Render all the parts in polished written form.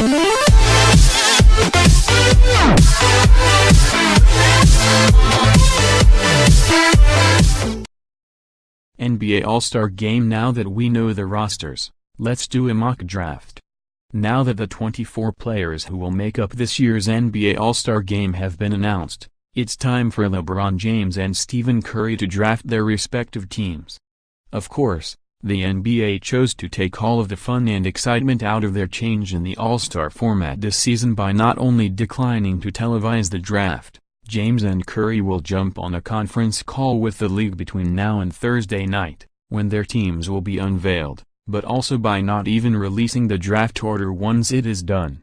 NBA All-Star Game. Now that we know the rosters, let's do a mock draft. Now that the 24 players who will make up this year's NBA All-Star Game have been announced, it's time for LeBron James and Stephen Curry to draft their respective teams. Of course, the NBA chose to take all of the fun and excitement out of their change in the All-Star format this season by not only declining to televise the draft. James and Curry will jump on a conference call with the league between now and Thursday night, when their teams will be unveiled, but also by not even releasing the draft order once it is done.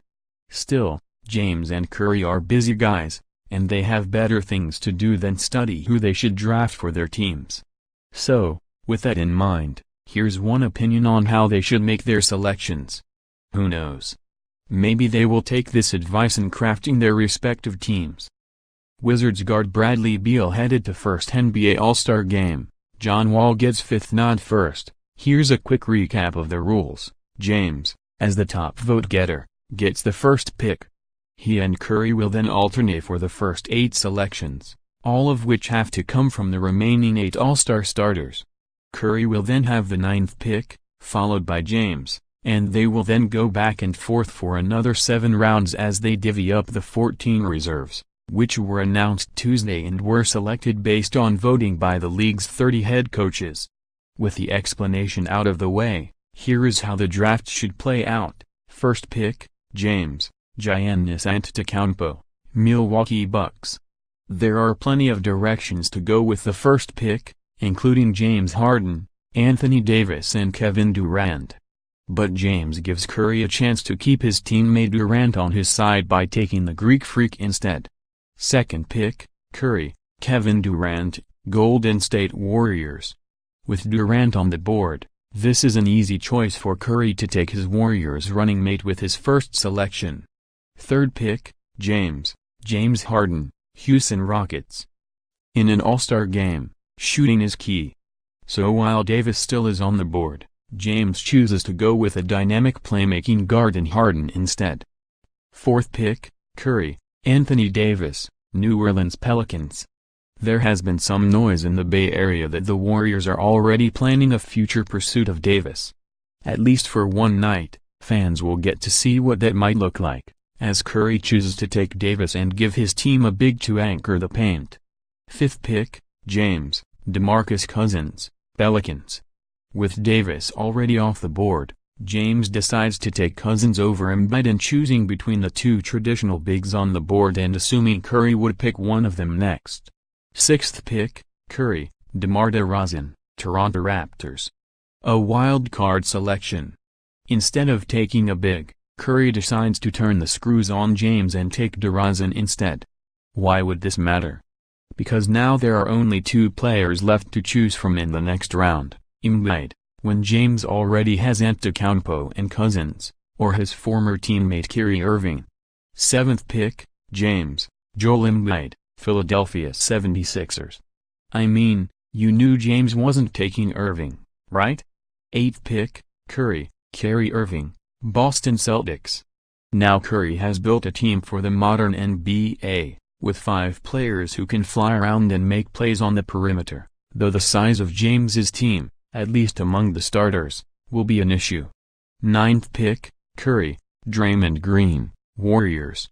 Still, James and Curry are busy guys, and they have better things to do than study who they should draft for their teams. So, with that in mind, here's one opinion on how they should make their selections. Who knows? Maybe they will take this advice in crafting their respective teams. Wizards guard Bradley Beal headed to first NBA All-Star Game. John Wall gets fifth nod first. Here's a quick recap of the rules. James, as the top vote getter, gets the first pick. He and Curry will then alternate for the first 8 selections, all of which have to come from the remaining 8 All-Star starters. Curry will then have the 9th pick, followed by James, and they will then go back and forth for another 7 rounds as they divvy up the 14 reserves, which were announced Tuesday and were selected based on voting by the league's 30 head coaches. With the explanation out of the way, here is how the draft should play out. First pick, James, Giannis Antetokounmpo, Milwaukee Bucks. There are plenty of directions to go with the first pick, including James Harden, Anthony Davis and Kevin Durant. But James gives Curry a chance to keep his teammate Durant on his side by taking the Greek Freak instead. Second pick, Curry, Kevin Durant, Golden State Warriors. With Durant on the board, this is an easy choice for Curry to take his Warriors running mate with his first selection. Third pick, James Harden, Houston Rockets. In an All-Star game, shooting is key. So while Davis still is on the board, James chooses to go with a dynamic playmaking guard in Harden instead. Fourth pick, Curry, Anthony Davis, New Orleans Pelicans. There has been some noise in the Bay Area that the Warriors are already planning a future pursuit of Davis. At least for one night, fans will get to see what that might look like, as Curry chooses to take Davis and give his team a big to anchor the paint. Fifth pick, James, DeMarcus Cousins, Pelicans. With Davis already off the board, James decides to take Cousins over Embiid in choosing between the 2 traditional bigs on the board and assuming Curry would pick one of them next. Sixth pick, Curry, DeMar DeRozan, Toronto Raptors. A wild card selection. Instead of taking a big, Curry decides to turn the screws on James and take DeRozan instead. Why would this matter? Because now there are only 2 players left to choose from in the next round, Embiid, when James already has Antetokounmpo and Cousins, or his former teammate Kyrie Irving. Seventh pick, James, Joel Embiid, Philadelphia 76ers. I mean, you knew James wasn't taking Irving, right? Eighth pick, Curry, Kyrie Irving, Boston Celtics. Now Curry has built a team for the modern NBA, with 5 players who can fly around and make plays on the perimeter, though the size of James's team, at least among the starters, will be an issue. Ninth pick, Curry, Draymond Green, Warriors.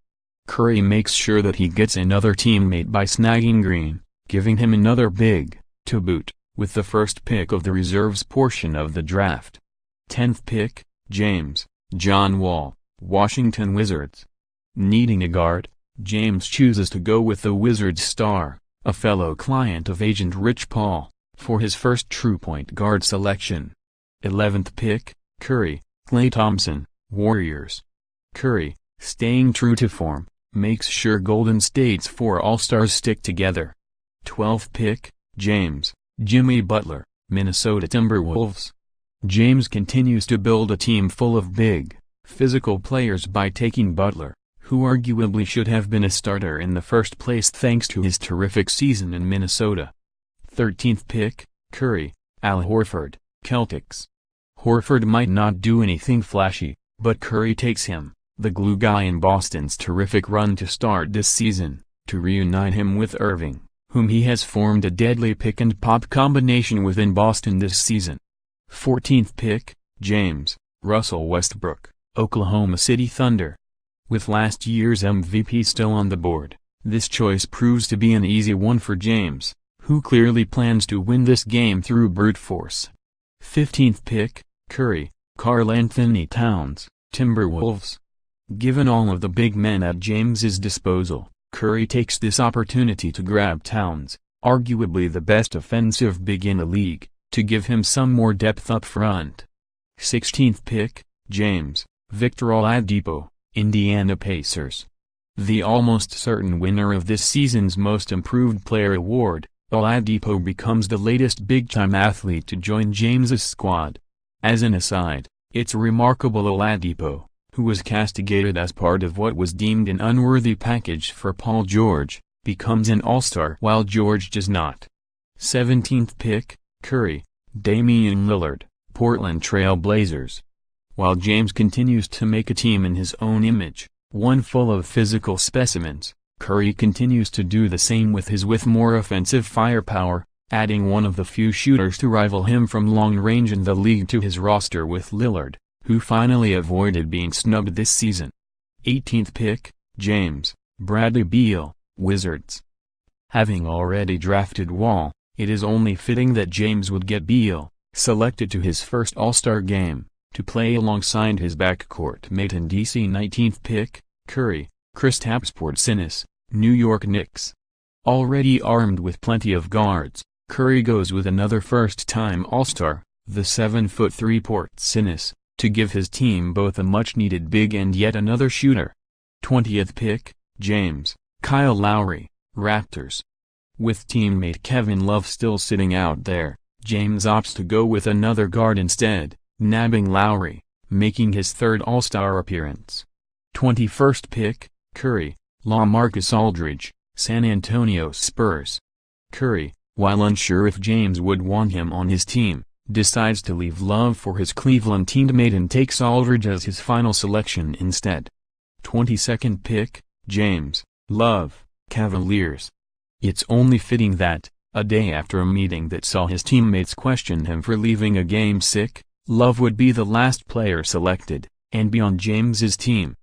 Curry makes sure that he gets another teammate by snagging Green, giving him another big, to boot, with the first pick of the reserves portion of the draft. 10th pick, John Wall, Washington Wizards. Needing a guard, James chooses to go with the Wizards star, a fellow client of agent Rich Paul, for his first true point guard selection. 11th pick, Curry, Klay Thompson, Warriors. Curry, staying true to form, makes sure Golden State's 4 All-Stars stick together. 12th pick, Jimmy Butler, Minnesota Timberwolves. James continues to build a team full of big, physical players by taking Butler, who arguably should have been a starter in the first place thanks to his terrific season in Minnesota. 13th pick, Curry, Al Horford, Celtics. Horford might not do anything flashy, but Curry takes him, the glue guy in Boston's terrific run to start this season, to reunite him with Irving, whom he has formed a deadly pick-and-pop combination with in Boston this season. 14th pick, James Russell Westbrook, Oklahoma City Thunder. With last year's MVP still on the board, this choice proves to be an easy one for James, who clearly plans to win this game through brute force. 15th pick, Curry, Karl Anthony Towns, Timberwolves. Given all of the big men at James's disposal, Curry takes this opportunity to grab Towns, arguably the best offensive big in the league, to give him some more depth up front. 16th pick, James Victor Oladipo, Indiana Pacers. The almost certain winner of this season's Most Improved Player award, Oladipo becomes the latest big-time athlete to join James's squad. As an aside, it's remarkable Oladipo, who was castigated as part of what was deemed an unworthy package for Paul George, becomes an All-Star while George does not. 17th pick, Curry, Damian Lillard, Portland Trail Blazers. While James continues to make a team in his own image, one full of physical specimens, Curry continues to do the same with more offensive firepower, adding one of the few shooters to rival him from long range in the league to his roster with Lillard, who finally avoided being snubbed this season. 18th pick, James Bradley Beal, Wizards. Having already drafted Wall, it is only fitting that James would get Beal, selected to his first All-Star game, to play alongside his backcourt mate in DC. 19th pick, Curry, Kristaps Porzingis, New York Knicks. Already armed with plenty of guards, Curry goes with another first-time All-Star, the 7'3" Porzingis, to give his team both a much-needed big and yet another shooter. 20th pick, James Kyle Lowry, Raptors. With teammate Kevin Love still sitting out there, James opts to go with another guard instead, nabbing Lowry, making his third All-Star appearance. 21st pick, Curry, LaMarcus Aldridge, San Antonio Spurs. Curry, while unsure if James would want him on his team, decides to leave Love for his Cleveland teammate and takes Aldridge as his final selection instead. 22nd pick, James Love, Cavaliers. It's only fitting that, a day after a meeting that saw his teammates question him for leaving a game sick, Love would be the last player selected, and be on James's team.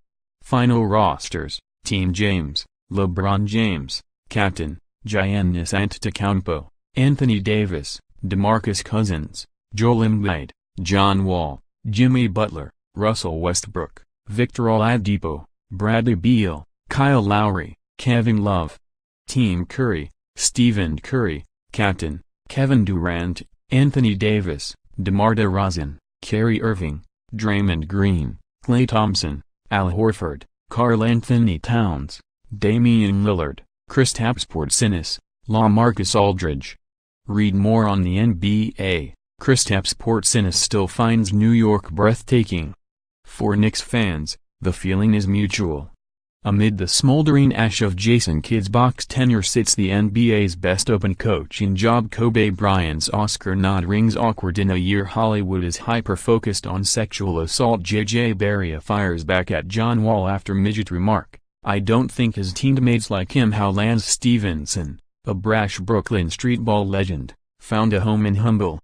Final rosters: Team James, LeBron James, Captain, Giannis Antetokounmpo, Anthony Davis, DeMarcus Cousins, Joel Embiid, John Wall, Jimmy Butler, Russell Westbrook, Victor Oladipo, Bradley Beal, Kyle Lowry, Kevin Love. Team Curry: Stephen Curry, Captain, Kevin Durant, Anthony Davis, DeMar DeRozan, Kyrie Irving, Draymond Green, Klay Thompson, Al Horford, Karl Anthony Towns, Damian Lillard, Kristaps Porzingis, LaMarcus Aldridge. Read more on the NBA. Kristaps Porzingis still finds New York breathtaking. For Knicks fans, the feeling is mutual. Amid the smoldering ash of Jason Kidd's box tenure sits the NBA's best open coaching job. Kobe Bryant's Oscar nod rings awkward in a year Hollywood is hyper-focused on sexual assault. J.J. Barea fires back at John Wall after midget remark, "I don't think his teammates like him." How Lance Stevenson, a brash Brooklyn streetball legend, found a home in humble,